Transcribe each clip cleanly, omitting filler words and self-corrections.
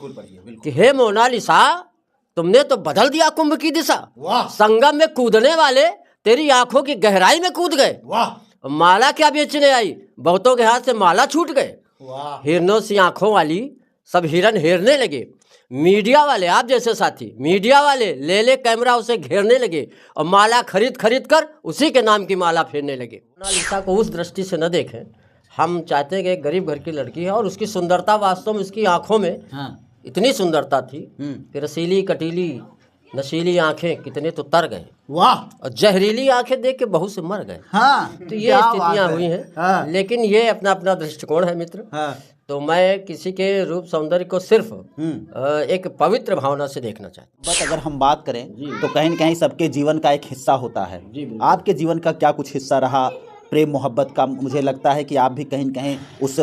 कि हे मोनालिसा, तुमने तो बदल दिया कुंभ की दिशा। संगम में कूदने वाले तेरी आंखों की गहराई में कूद गए। माला क्या बेचने आई, बहुतों के हाथ से माला छूट गए। हिरनों सी आंखों वाली सब हिरन हेरने लगे। मीडिया वाले, आप जैसे साथी मीडिया वाले ले ले कैमरा उसे घेरने लगे और माला खरीद खरीद कर उसी के नाम की माला फेरने लगे। मोनालिसा को उस दृष्टि से न देखें। हम चाहते हैं कि एक गरीब घर की लड़की है और उसकी सुंदरता वास्तव में उसकी आंखों में इतनी सुंदरता थी कि रसीली कटीली नशीली आंखें कितने तो तर गए। वाह। और जहरीली आंखें देख के बहुत से मर गए। तो ये स्थितियां हुई हैं। लेकिन ये अपना अपना दृष्टिकोण है मित्र। तो मैं किसी के रूप सौंदर्य को सिर्फ एक पवित्र भावना से देखना चाहता हूँ। बस अगर हम बात करें तो कहीं न कहीं सबके जीवन का एक हिस्सा होता है। आपके जीवन का क्या कुछ हिस्सा रहा प्रेम मोहब्बत का? मुझे लगता है कि आप भी कहीं न कहीं उस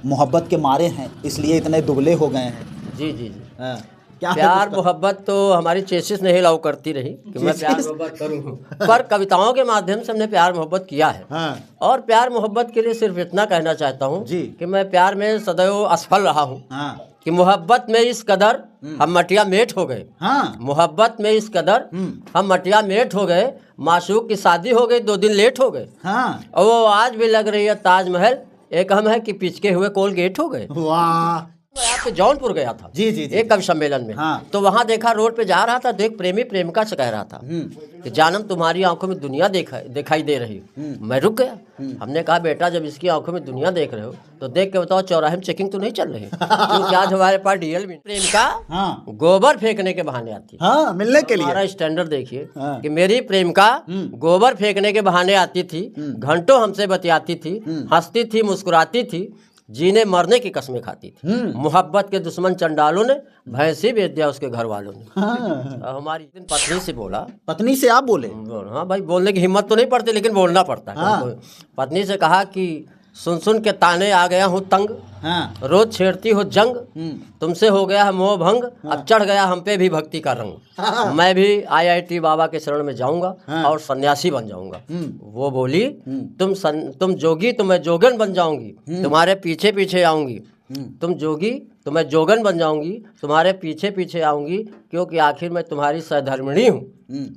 मोहब्बत के मारे हैं, इसलिए इतने दुबले हो गए हैं। जी जी जी। क्या प्यार मोहब्बत तो हमारी चेसिस नहीं लाउ करती रही कि मैं प्यार मोहब्बत करूं, पर कविताओं के माध्यम से हमने प्यार मोहब्बत किया है। और प्यार मोहब्बत के लिए सिर्फ इतना कहना चाहता हूं कि मैं प्यार में सदैव असफल रहा हूं। कि मोहब्बत में इस कदर हम मटिया मेट हो गए। मोहब्बत में इस कदर हम मटिया मेट हो गए। माशूक की शादी हो गई, 2 दिन लेट हो गए। और वो आज भी लग रही है ताजमहल, एक हम है कि पिचके हुए कोलगेट हो गए। मैं आपके जौनपुर गया था जी जी, एक कवि सम्मेलन में। तो वहाँ देखा, रोड पे जा रहा था, तो एक प्रेमी प्रेमिका से कह रहा था कि जानम तुम्हारी आंखों में दुनिया दिखाई दे रही। मैं रुक गया। हमने कहा बेटा, जब इसकी आंखों में दुनिया देख रहे हो तो देख के बताओ चौराहे में चेकिंग तो नहीं चल रही? क्योंकि आज हमारे पास डीएल भी। प्रेमिका गोबर फेंकने के बहाने आती मिलने के लिए। हमारा स्टैंडर्ड देखिए कि मेरी प्रेमिका गोबर फेंकने के बहाने आती थी, घंटों हमसे बतियाती थी, हंसती थी, मुस्कुराती थी, जीने मरने की कस्में खाती थी। मोहब्बत के दुश्मन चंडालों ने भैंसी बेच दिया उसके घर वालों ने। हमारी पत्नी से बोला। पत्नी से आप बोले? हाँ भाई, बोलने की हिम्मत तो नहीं पड़ती लेकिन बोलना पड़ता है। पत्नी से कहा कि सुन सुन के ताने आ गया हूँ तंग। रोज छेड़ती हो जंग, तुमसे हो गया है मोह भंग, अब चढ़ गया हम पे भी भक्ति का रंग। मैं भी IIT बाबा के शरण में जाऊंगा और सन्यासी बन जाऊंगा। वो बोली तुम जोगी तो मैं जोगन बन जाऊंगी, तुम्हारे पीछे पीछे आऊंगी। तुम जोगी तो मैं जोगन बन जाऊंगी, तुम्हारे पीछे पीछे आऊंगी, क्योंकि आखिर मैं तुम्हारी सहधर्मिणी हूँ।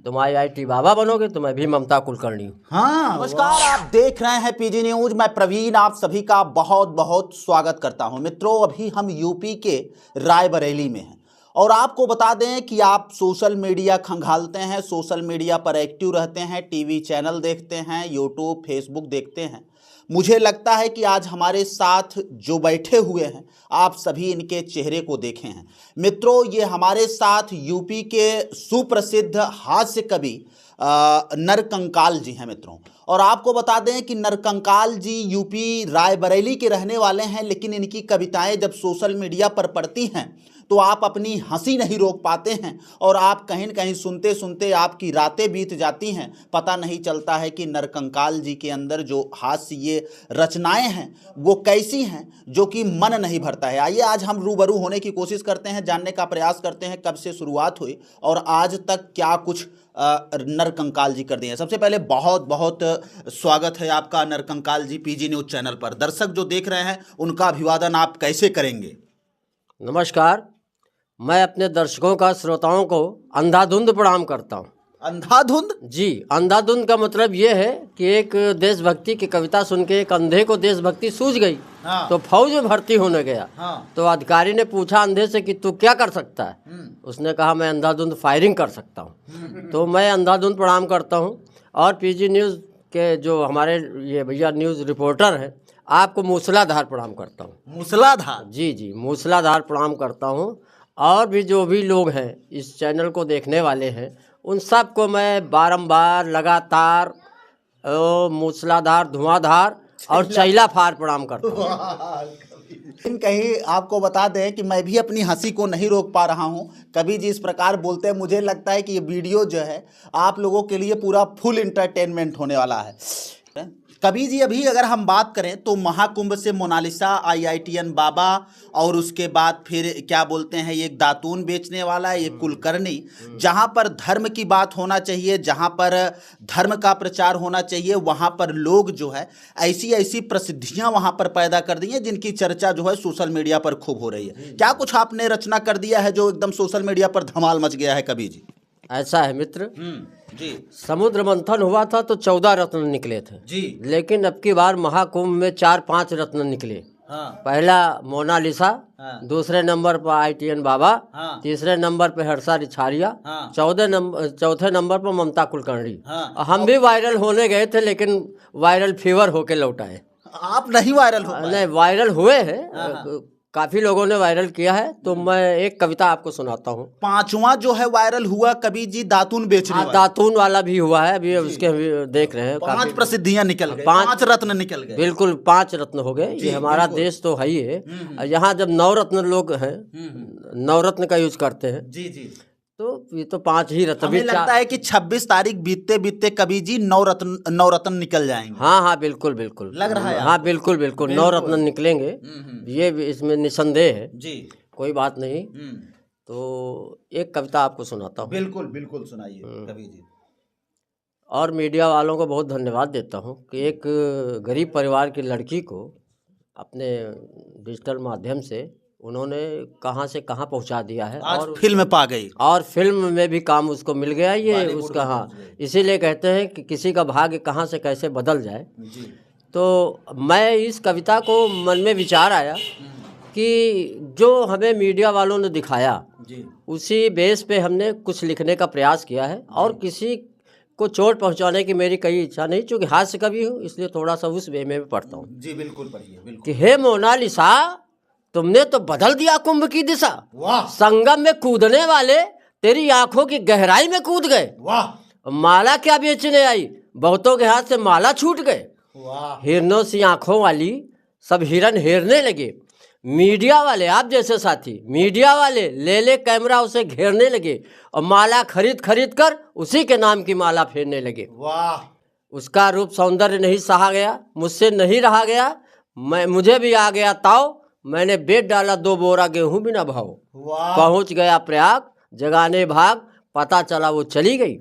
तुम IIT बाबा बनोगे तो मैं भी ममता कुलकर्णी हूँ। नमस्कार, आप देख रहे हैं PG न्यूज। मैं प्रवीण आप सभी का बहुत बहुत स्वागत करता हूं। मित्रों, अभी हम यूपी के रायबरेली में हैं और आपको बता दें कि आप सोशल मीडिया खंगालते हैं, सोशल मीडिया पर एक्टिव रहते हैं, टीवी चैनल देखते हैं, यूट्यूब फेसबुक देखते हैं। मुझे लगता है कि आज हमारे साथ जो बैठे हुए हैं आप सभी इनके चेहरे को देखे हैं। मित्रों, ये हमारे साथ यूपी के सुप्रसिद्ध हास्य कवि नरकंकाल जी हैं मित्रों। और आपको बता दें कि नरकंकाल जी यूपी रायबरेली के रहने वाले हैं, लेकिन इनकी कविताएं जब सोशल मीडिया पर पढ़ती हैं तो आप अपनी हंसी नहीं रोक पाते हैं और आप कहीं न कहीं सुनते सुनते आपकी रातें बीत जाती हैं। पता नहीं चलता है कि नरकंकाल जी के अंदर जो हास्य ये रचनाएं हैं वो कैसी हैं, जो कि मन नहीं भरता है। आइए आज हम रूबरू होने की कोशिश करते हैं, जानने का प्रयास करते हैं कब से शुरुआत हुई और आज तक क्या कुछ नरकंकाल जी कर दिए हैं। सबसे पहले बहुत बहुत स्वागत है आपका नरकंकाल जी PG न्यूज चैनल पर। दर्शक जो देख रहे हैं उनका अभिवादन आप कैसे करेंगे? नमस्कार, मैं अपने दर्शकों का, श्रोताओं को अंधाधुंध प्रणाम करता हूँ। अंधाधुंध? जी, अंधाधुंध का मतलब ये है कि एक देशभक्ति की कविता सुन के एक अंधे को देशभक्ति सूझ गई। तो फौज में भर्ती होने गया। तो अधिकारी ने पूछा अंधे से कि तू क्या कर सकता है? उसने कहा मैं अंधाधुंध फायरिंग कर सकता हूँ। तो मैं अंधाधुंध प्रणाम करता हूँ। और PG न्यूज़ के जो हमारे ये भैया न्यूज़ रिपोर्टर हैं, आपको मूसलाधार प्रणाम करता हूँ। मूसलाधार? जी जी, मूसलाधार प्रणाम करता हूँ। और भी जो भी लोग हैं इस चैनल को देखने वाले हैं, उन सब को मैं बारंबार लगातार मूसलाधार, धुआंधार और चैला फार प्रणाम करता हूँ। कहीं आपको बता दें कि मैं भी अपनी हंसी को नहीं रोक पा रहा हूं। कभी जी इस प्रकार बोलते हैं, मुझे लगता है कि ये वीडियो जो है आप लोगों के लिए पूरा फुल इंटरटेनमेंट होने वाला है। कभी जी अभी अगर हम बात करें तो महाकुंभ से मोनालिसा, IITN बाबा और उसके बाद फिर क्या बोलते हैं ये दातून बेचने वाला, ये कुलकर्णी, जहां पर धर्म की बात होना चाहिए, जहां पर धर्म का प्रचार होना चाहिए, वहां पर लोग जो है ऐसी ऐसी प्रसिद्धियां वहां पर पैदा कर दी हैं जिनकी चर्चा जो है सोशल मीडिया पर खूब हो रही है। क्या कुछ आपने रचना कर दिया है जो एकदम सोशल मीडिया पर धमाल मच गया है कभी जी? ऐसा है मित्र जी, समुद्र मंथन हुआ था तो 14 रत्न निकले थे जी, लेकिन अब की बार महाकुंभ में 4-5 रत्न निकले। हाँ, पहला मोनालिसा, हाँ, दूसरे नंबर पर IITN बाबा, हाँ, तीसरे नंबर पे हर्षा रिछारिया, हाँ, चौथे नंबर पर ममता कुलकर्णी। हाँ। हम भी वायरल होने गए थे लेकिन वायरल फीवर होके लौट आए। आप नहीं वायरल हो पाए? नहीं, वायरल हुए हैं, काफी लोगों ने वायरल किया है। तो मैं एक कविता आपको सुनाता हूँ। 5वां जो है वायरल हुआ कभी जी, दातून बेचने वाला। दातून वाला भी हुआ है, अभी उसके अभी देख रहे हैं। 5 प्रसिद्धियां निकल गए, 5 रत्न निकल गए। बिल्कुल 5 रत्न हो गए। ये हमारा देश तो है ही है। यहाँ जब 9 रत्न लोग हैं, 9 रत्न का यूज करते हैं, जी जी, तो ये तो 5 ही रत्न। हमें लगता है कि 26 तारीख बीतते बीतते कभी जी 9 रत्न निकल जाएंगे। हाँ, बिल्कुल बिल्कुल लग रहा है। हाँ, बिल्कुल 9 रत्न निकलेंगे, ये इसमें निसंदेह है जी, कोई बात नहीं। तो एक कविता आपको सुनाता हूँ। बिल्कुल बिल्कुल सुनाइए कभी जी। और मीडिया वालों को बहुत धन्यवाद देता हूँ कि एक गरीब परिवार की लड़की को अपने डिजिटल माध्यम से उन्होंने कहाँ से कहाँ पहुँचा दिया है, और फिल्म पा गई, और फिल्म में भी काम उसको मिल गया। ये उसका, हाँ, इसीलिए कहते हैं कि किसी का भाग्य कहाँ से कैसे बदल जाए। तो मैं इस कविता को मन में विचार आया कि जो हमें मीडिया वालों ने दिखाया उसी बेस पे हमने कुछ लिखने का प्रयास किया है। और किसी को चोट पहुंचाने की मेरी कई इच्छा नहीं, चूँकि हास्य कवि हूँ इसलिए थोड़ा सा उस वे में भी पढ़ता हूँ। जी बिल्कुल पढ़िए, बिल्कुल। कि हे मोनालिसा, तुमने तो बदल दिया कुंभ की दिशा। वाह। संगम में कूदने वाले तेरी आंखों की गहराई में कूद गए। वाह। माला क्या बेचने आई, बहुतों के हाथ से माला छूट गए। वाह। हिरनों सी आंखों वाली सब हिरन हेरने लगे। मीडिया वाले, आप जैसे साथी मीडिया वाले ले कैमरा उसे घेरने लगे और माला खरीद कर उसी के नाम की माला फेरने लगे। वाह। उसका रूप सौंदर्य नहीं सहा गया, मुझसे नहीं रहा गया, मुझे भी आ गया ताव, मैंने बेच डाला 2 बोरा गेहूं बिना भाव। पहुंच गया प्रयाग जगाने भाग, पता चला वो चली गई।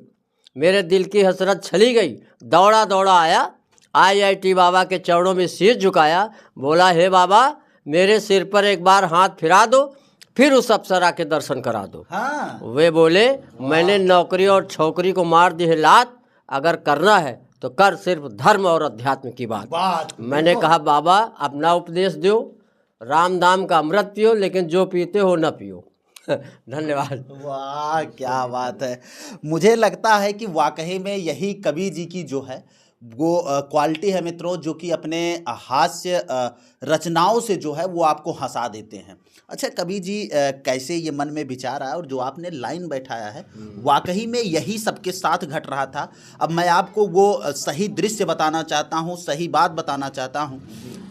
मेरे दिल की हसरत छली गई, दौड़ा दौड़ा आया, IIT बाबा के चरणों में सिर झुकाया, बोला हे बाबा मेरे सिर पर एक बार हाथ फिरा दो, फिर उस अप्सरा के दर्शन करा दो। हाँ। वे बोले मैंने नौकरी और छोकरी को मार दी है लात, अगर करना है तो कर सिर्फ धर्म और अध्यात्म की बात। मैंने कहा बाबा अपना उपदेश दो, राम दाम का अमृत पियो, लेकिन जो पीते हो न पियो। धन्यवाद। वाह क्या बात है। मुझे लगता है कि वाकई में यही कवि जी की जो है वो क्वालिटी है मित्रों, जो कि अपने हास्य रचनाओं से जो है वो आपको हंसा देते हैं। अच्छा कवि जी, कैसे ये मन में विचार आया और जो आपने लाइन बैठाया है वाकई में यही सबके साथ घट रहा था। अब मैं आपको वो सही दृश्य बताना चाहता हूँ, सही बात बताना चाहता हूँ।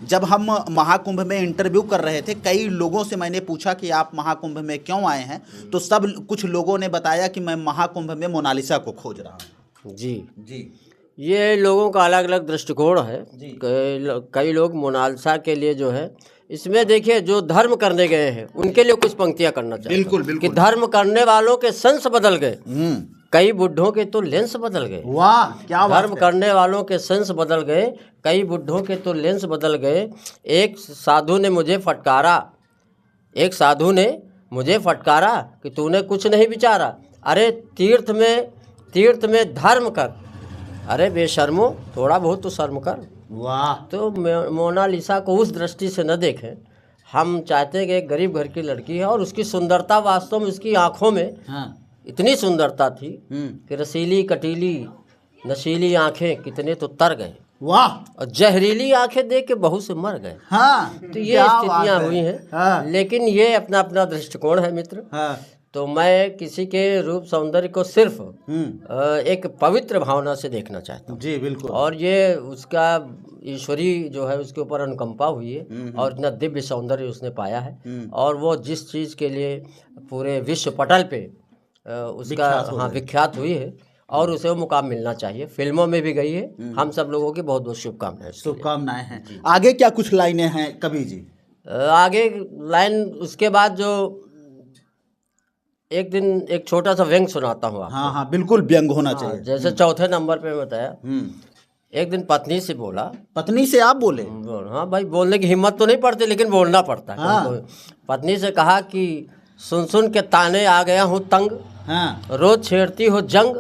जब हम महाकुंभ में इंटरव्यू कर रहे थे, कई लोगों से मैंने पूछा कि आप महाकुंभ में क्यों आए हैं, तो कुछ लोगों ने बताया कि मैं महाकुंभ में मोनालिसा को खोज रहा हूँ। जी जी, ये लोगों का अलग अलग दृष्टिकोण है। कई लोग मोनालिसा के लिए जो है, इसमें देखिए जो धर्म करने गए हैं उनके लिए कुछ पंक्तियां करना चाहिए। बिल्कुल बिल्कुल। कि धर्म करने वालों के सेंस बदल गए, कई बुढ़ों के तो लेंस बदल गए। वाह क्या बात है। धर्म करने वालों के सेंस बदल गए, कई बुढ़ों के तो लेंस बदल गए। एक साधु ने मुझे फटकारा कि तूने कुछ नहीं विचारा, अरे तीर्थ में धर्म कर, अरे बेशर्मो थोड़ा बहुत तो शर्म कर। वाह। तो मोनालिसा को उस दृष्टि से न देखें। हम चाहते हैं कि एक गरीब घर की लड़की है और उसकी सुंदरता वास्तव में उसकी आंखों में इतनी सुंदरता थी कि रसीली कटीली नशीली आंखें कितने तो तर गए। वाह। और जहरीली आंखें देख के बहुत से मर गए। तो ये स्थितियां हुई हैं। लेकिन ये अपना अपना दृष्टिकोण है मित्र। तो मैं किसी के रूप सौंदर्य को सिर्फ एक पवित्र भावना से देखना चाहता हूँ। जी बिल्कुल। और ये उसका ईश्वरी जो है उसके ऊपर अनुकंपा हुई है और इतना दिव्य सौंदर्य उसने पाया है। और वो जिस चीज़ के लिए पूरे विश्व पटल पे उसका विख्यात हुई है, और उसे वो मुकाम मिलना चाहिए। फिल्मों में भी गई है। हम सब लोगों की बहुत बहुत शुभकामनाएं। शुभकामनाएं हैं। आगे क्या कुछ लाइनें हैं कवि जी? आगे लाइन उसके बाद जो एक दिन एक छोटा सा व्यंग सुनाता हूँ आपको। हाँ हाँ बिल्कुल, व्यंग होना चाहिए। जैसे चौथे नंबर पे बताया, एक दिन पत्नी से बोला। पत्नी से आप बोले? हाँ भाई, बोलने की हिम्मत तो नहीं पड़ती लेकिन बोलना पड़ता है। हाँ। पत्नी से कहा कि सुन सुन के ताने आ गया हूँ तंग, हाँ। रोज छेड़ती हो जंग,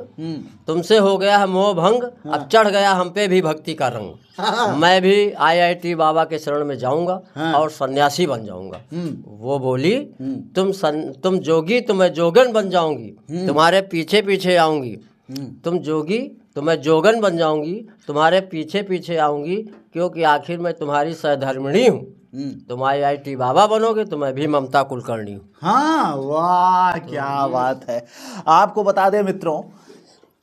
तुमसे हो गया है मोह भंग, अब चढ़ गया हम पे भी भक्ति का रंग। मैं भी IIT बाबा के शरण में जाऊंगा और सन्यासी बन जाऊंगा। वो बोली, तुम जोगी तो मैं जोगन बन जाऊंगी, तुम्हारे पीछे पीछे आऊंगी। तुम जोगी तो मैं जोगन बन जाऊंगी, तुम्हारे पीछे पीछे आऊंगी, क्योंकि आखिर मैं तुम्हारी सहधर्मिणी हूँ। तुम IIT बाबा बनोगे तो मैं भी ममता कुलकर्णी हूँ। हाँ, वाह क्या बात है। आपको बता दें मित्रों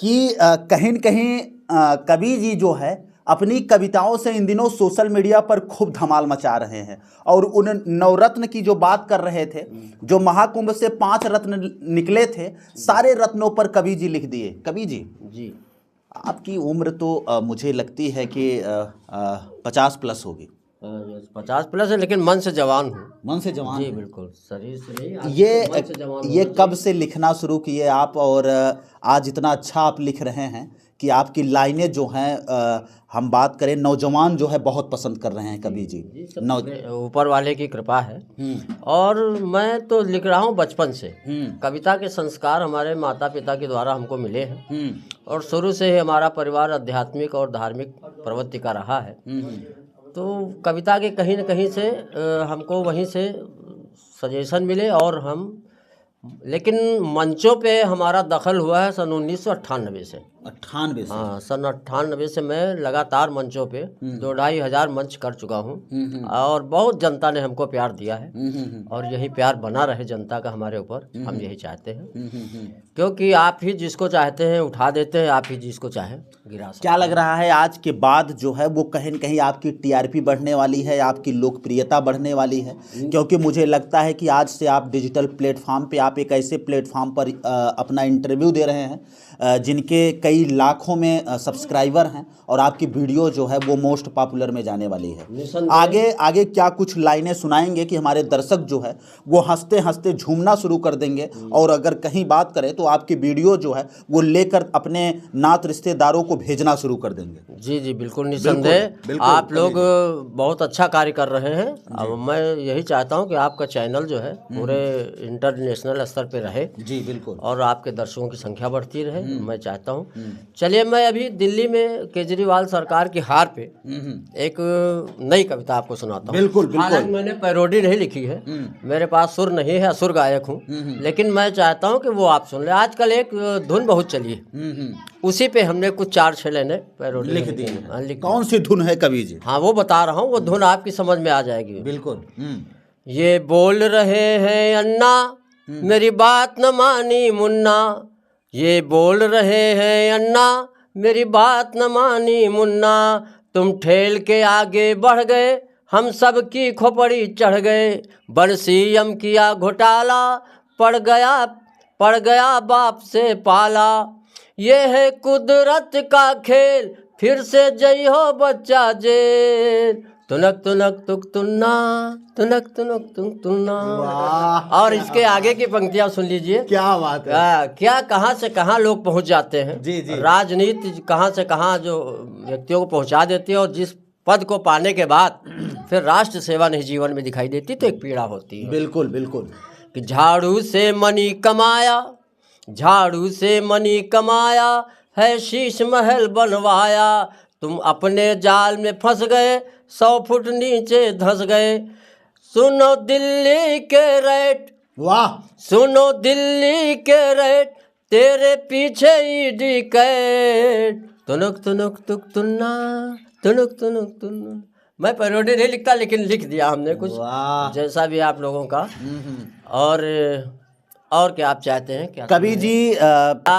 कि कहीं न कहीं कवि जी जो है अपनी कविताओं से इन दिनों सोशल मीडिया पर खूब धमाल मचा रहे हैं। और उन नवरत्न की जो बात कर रहे थे, जो महाकुंभ से 5 रत्न निकले थे, सारे रत्नों पर कवि जी लिख दिए। कवि जी आपकी उम्र तो मुझे लगती है कि 50 प्लस होगी। 50 प्लस है, लेकिन मन से जवान हूँ। मन से जवान? जी बिल्कुल, शरीर से नहीं। ये कब से लिखना शुरू किए आप, और आज इतना अच्छा आप लिख रहे हैं कि आपकी लाइनें जो हैं हम बात करें नौजवान जो है बहुत पसंद कर रहे हैं कवि जी। ऊपर वाले की कृपा है। और मैं तो लिख रहा हूँ बचपन से। कविता के संस्कार हमारे माता पिता के द्वारा हमको मिले हैं, और शुरू से ही हमारा परिवार आध्यात्मिक और धार्मिक प्रवृत्ति का रहा है। तो कविता के कहीं न कहीं से हमको वहीं से सजेशन मिले, और हम लेकिन मंचों पे हमारा दखल हुआ है सन 1998 से। 98 से? हाँ, सन 98 से मैं लगातार मंचों पे 2-2.5 हजार मंच कर चुका हूँ, और बहुत जनता ने हमको प्यार दिया है। और यही प्यार बना रहे जनता का हमारे ऊपर, हम यही चाहते हैं। क्योंकि आप ही जिसको चाहते हैं उठा देते हैं, आप ही जिसको चाहे गिरा सकते हैं। क्या लग रहा है आज के बाद जो है वो कहीं न कहीं आपकी TRP बढ़ने वाली है, आपकी लोकप्रियता बढ़ने वाली है? क्योंकि मुझे लगता है कि आज से आप डिजिटल प्लेटफॉर्म पे, आप एक ऐसे प्लेटफॉर्म पर अपना इंटरव्यू दे रहे हैं जिनके कई लाखों में सब्सक्राइबर हैं, और आपकी वीडियो जो है वो मोस्ट पॉपुलर में जाने वाली है। आगे क्या कुछ लाइनें सुनाएंगे कि हमारे दर्शक जो है वो हंसते हंसते झूमना शुरू कर देंगे? और अगर कहीं बात करें तो आपकी वीडियो जो है वो लेकर अपने नात रिश्तेदारों को भेजना शुरू कर देंगे। जी बिल्कुल, निसंदेह आप लोग बहुत अच्छा कार्य कर रहे हैं। अब मैं यही चाहता हूं कि आपका चैनल जो है पूरे इंटरनेशनल स्तर पे रहे। जी बिल्कुल। और आपके दर्शकों की संख्या बढ़ती रहे, मैं चाहता हूं। चलिए, मैं अभी दिल्ली में केजरीवाल सरकार की हार पे एक नई कविता आपको सुनाता हूँ। बिल्कुल बिल्कुल। हालांकि मैंने पैरोडी नहीं लिखी है, मेरे पास सुर नहीं है, असुर गायक हूँ, लेकिन मैं चाहता हूँ कि वो आप सुन ले। आजकल एक धुन बहुत चली है, उसी पे हमने कुछ 4-6 लाइनें पैरोडी लिख दी हैं। कौन सी धुन है कवि जी? हाँ, वो बता रहा हूँ, वो धुन आपकी समझ में आ जाएगी। बिल्कुल। ये बोल रहे हैं अन्ना, मेरी बात न मानी मुन्ना। ये बोल रहे हैं अन्ना, मेरी बात न मानी मुन्ना। तुम ठेल के आगे बढ़ गए, हम सब की खोपड़ी चढ़ गए। बंसीयम किया घोटाला, पड़ गया बाप से पाला। ये है कुदरत का खेल, फिर से जई हो बच्चा जेल। तुनक तुनक तुक तुन्ना, तुनक तुनक तुक तुन्ना। और इसके आगे की पंक्तियां सुन लीजिए। क्या बात है। क्या कहाँ से कहाँ लोग पहुँच जाते हैं। जी। राजनीति कहाँ से कहाँ जो व्यक्तियों को पहुँचा देती है, और जिस पद को पाने के बाद फिर राष्ट्र सेवा नहीं जीवन में दिखाई देती, तो एक पीड़ा होती है। बिल्कुल बिल्कुल। कि झाड़ू से मनी कमाया, झाड़ू से मनी कमाया, है शीश महल बनवाया। तुम अपने जाल में फंस गए, 100 फुट नीचे धंस गए। सुनो दिल्ली के रेट, वाह, सुनो दिल्ली के रेट, तेरे पीछे ईडी कैट। तुनक तुनक तुक तुन्ना, तुनक तुनक तुन्ना। मैं पैरोडी नहीं लिखता, लेकिन लिख दिया हमने कुछ, जैसा भी आप लोगों का। और क्या आप चाहते हैं क्या कवि जी?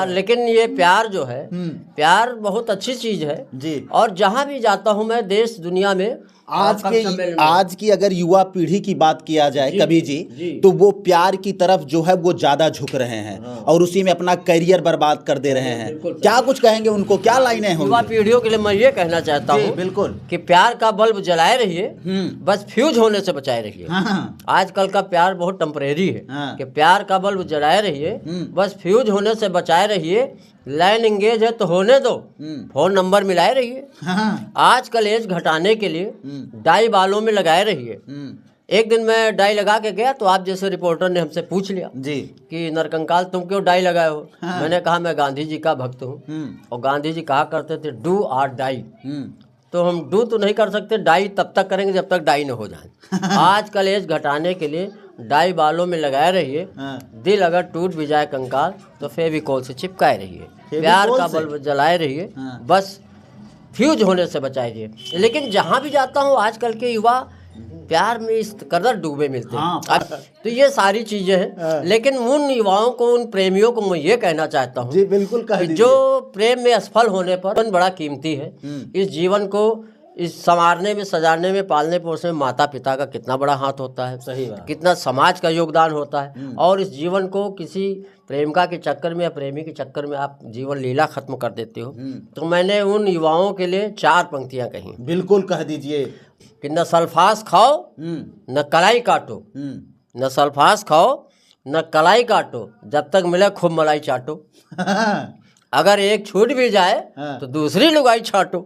लेकिन ये प्यार जो है, प्यार बहुत अच्छी चीज़ है जी। और जहाँ भी जाता हूँ मैं देश दुनिया में, आज की अगर युवा पीढ़ी की बात किया जाए कवि जी, तो वो प्यार की तरफ जो है वो ज्यादा झुक रहे हैं और उसी में अपना करियर बर्बाद कर दे रहे हैं। क्या कुछ कहेंगे उनको, क्या लाइनें होंगी? युवा पीढ़ियों के लिए मैं ये कहना चाहता हूँ बिल्कुल कि प्यार का बल्ब जलाए रहिए, बस फ्यूज होने से बचाए रहिए। आजकल का प्यार बहुत टेम्परेरी है कि प्यार का बल्ब जलाए रहिए, बस फ्यूज होने से बचाए रहिए। लाइन एंगेज है तो होने दो, फोन नंबर मिलाए रहिए। आजकल एज घटाने के लिए डाई बालों में लगाए रहिए। एक दिन मैं डाई लगा के गया तो आप जैसे रिपोर्टर ने हमसे पूछ लिया जी कि नरकंकाल तुम क्यों डाई लगाए हो? मैंने कहा मैं गांधी जी का भक्त हूँ और गांधी जी कहा करते थे डू और डाई। तो हम डू तो नहीं कर सकते, डाई तब तक करेंगे जब तक डाई न हो जाए। आजकल एज घटाने के लिए डाई बालों में लगाए रहिए। दिल अगर टूट भी जाए कंकाल तो फेविकोल से चिपकाए रहिए। प्यार का बल्ब जलाए रहिए, बस फ्यूज होने से बचाए रहिए। लेकिन जहाँ भी जाता हूँ आजकल के युवा प्यार में इस कदर डूबे मिलते हैं। तो ये सारी चीजें हैं, लेकिन उन युवाओं को, उन प्रेमियों को मैं ये कहना चाहता हूँ जी बिल्कुल कि जो प्रेम में असफल होने पर बड़ा कीमती है। इस जीवन को इस संवारने में, सजाने में, पालने पोसने में माता पिता का कितना बड़ा हाथ होता है, सही बात, कितना समाज का योगदान होता है। और इस जीवन को किसी प्रेमिका के चक्कर में या प्रेमी के चक्कर में आप जीवन लीला खत्म कर देते हो। तो मैंने उन युवाओं के लिए 4 पंक्तियां कही। बिल्कुल कह दीजिए कि न सल्फास खाओ न कलाई काटो, न सल्फास खाओ न कलाई काटो, जब तक मिले खूब मलाई चाटो। अगर एक छूट भी जाए तो दूसरी लुगाई छाटो।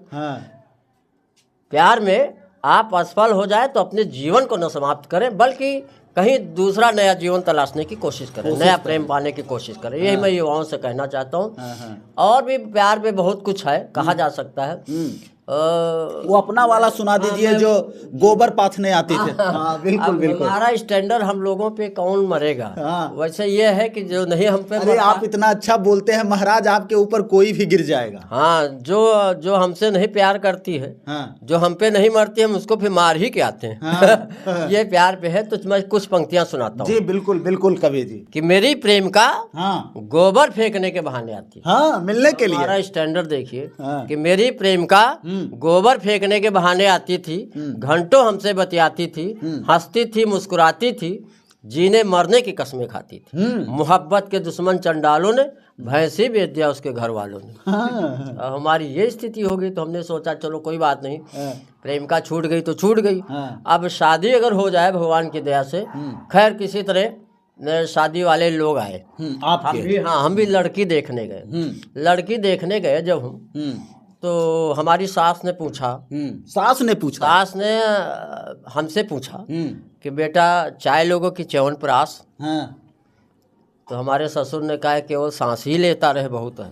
प्यार में आप असफल हो जाए तो अपने जीवन को न समाप्त करें, बल्कि कहीं दूसरा नया जीवन तलाशने की कोशिश करें, नया प्रेम पाने की कोशिश करें। यही मैं युवाओं से कहना चाहता हूँ। और भी प्यार में बहुत कुछ है, कहा जा सकता है। वो अपना वाला सुना दीजिए जो गोबर पाथने आते थे। बिल्कुल बिल्कुल। हमारा स्टैंडर्ड हम लोगों पे कौन मरेगा। वैसे ये है कि जो नहीं हम पे, अरे आप इतना अच्छा बोलते हैं महाराज, आपके ऊपर कोई भी गिर जाएगा। हाँ, जो हमसे नहीं प्यार करती है, जो हम पे नहीं मरती, हम उसको फिर मार ही के आते हैं। ये प्यार पे है। तो मैं कुछ पंक्तियां सुनाता हूँ। जी बिल्कुल बिल्कुल कवि जी। कि मेरी प्रेमिका गोबर फेंकने के बहाने आती है, मिलने के लिए। हमारा स्टैंडर्ड देखिए कि मेरी प्रेमिका गोबर फेंकने के बहाने आती थी, घंटों हमसे बतियाती थी, हंसती थी, मुस्कुराती थी, जीने मरने की कसमें खाती थी। मोहब्बत के दुश्मन चंडालों ने भैंसी बेच दिया उसके घर वालों ने। हमारी ये स्थिति हो गई तो हमने सोचा चलो कोई बात नहीं, प्रेमिका छूट गई तो छूट गई। अब शादी अगर हो जाए भगवान की दया से, खैर किसी तरह शादी वाले लोग आए। हम भी लड़की देखने गए। लड़की देखने गए जब हम, तो हमारी सास ने हमसे पूछा कि बेटा चाय लोगों की च्यवनप्राश। तो हमारे ससुर ने कहा केवल सांस ही लेता रहे बहुत है।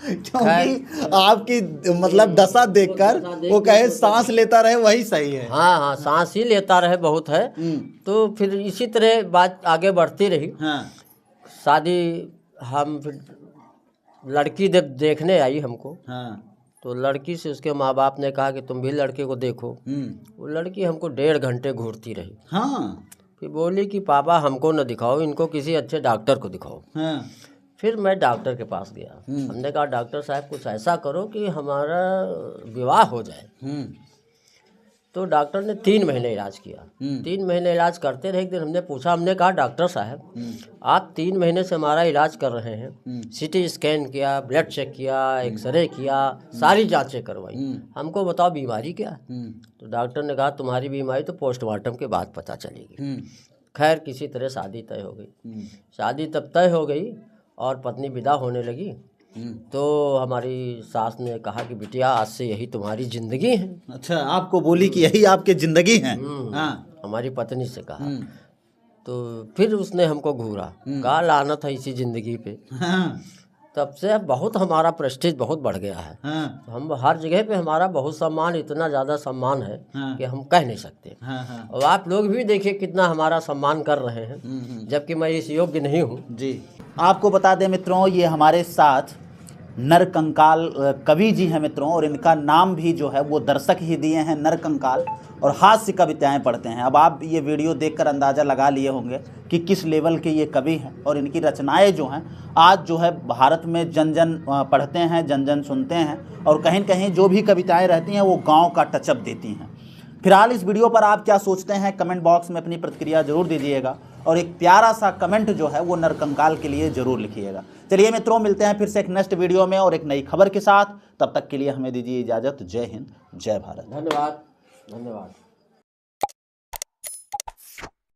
क्योंकि आपकी मतलब दशा देखकर वो कहे सांस लेता रहे वही सही है। हाँ, सांस ही लेता रहे बहुत है। तो फिर इसी तरह बात आगे बढ़ती रही। शादी हम फिर लड़की देखने आई हमको। तो लड़की से उसके माँ बाप ने कहा कि तुम भी लड़के को देखो। वो लड़की हमको 1.5 घंटे घूरती रही। फिर बोली कि पापा हमको न दिखाओ, इनको किसी अच्छे डॉक्टर को दिखाओ। फिर मैं डॉक्टर के पास गया। हमने कहा डॉक्टर साहब कुछ ऐसा करो कि हमारा विवाह हो जाए। तो डॉक्टर ने 3 महीने इलाज किया। 3 महीने इलाज करते रहे। एक दिन हमने कहा डॉक्टर साहब आप 3 महीने से हमारा इलाज कर रहे हैं, सीटी स्कैन किया, ब्लड चेक किया, एक्सरे किया, सारी जांचें करवाई, हमको बताओ बीमारी क्या है? तो डॉक्टर ने कहा तुम्हारी बीमारी तो पोस्टमार्टम के बाद पता चलेगी। खैर किसी तरह शादी तय हो गई। शादी तब तय हो गई और पत्नी विदा होने लगी। तो हमारी सास ने कहा कि बिटिया आज से यही तुम्हारी जिंदगी है। अच्छा, आपको बोली कि यही आपकी जिंदगी है? हमारी पत्नी से कहा। तो फिर उसने हमको घूरा, कहा लानत है इसी जिंदगी पे। तब से बहुत हमारा प्रेस्टीज बहुत बढ़ गया है। हम हर जगह पे हमारा बहुत सम्मान, इतना ज़्यादा सम्मान है कि हम कह नहीं सकते। और आप लोग भी देखिए कितना हमारा सम्मान कर रहे हैं, जबकि मैं इस योग्य नहीं हूँ। जी, आपको बता दें मित्रों, ये हमारे साथ नरकंकाल कवि जी हैं मित्रों, और इनका नाम भी जो है वो दर्शक ही दिए हैं, नरकंकाल, और हास्य कविताएं पढ़ते हैं। अब आप ये वीडियो देखकर अंदाज़ा लगा लिए होंगे कि किस लेवल के ये कवि हैं, और इनकी रचनाएं जो हैं आज जो है भारत में जन जन पढ़ते हैं, जन जन सुनते हैं, और कहीं न कहीं जो भी कविताएं रहती हैं वो गाँव का टचअप देती हैं। फिलहाल इस वीडियो पर आप क्या सोचते हैं, कमेंट बॉक्स में अपनी प्रतिक्रिया जरूर दीजिएगा, और एक प्यारा सा कमेंट जो है वो नरकंकाल के लिए जरूर लिखिएगा। चलिए मित्रों, मिलते हैं फिर से एक नेक्स्ट वीडियो में और एक नई खबर के साथ। तब तक के लिए हमें दीजिए इजाज़त। जय हिंद, जय भारत। धन्यवाद। धन्यवाद।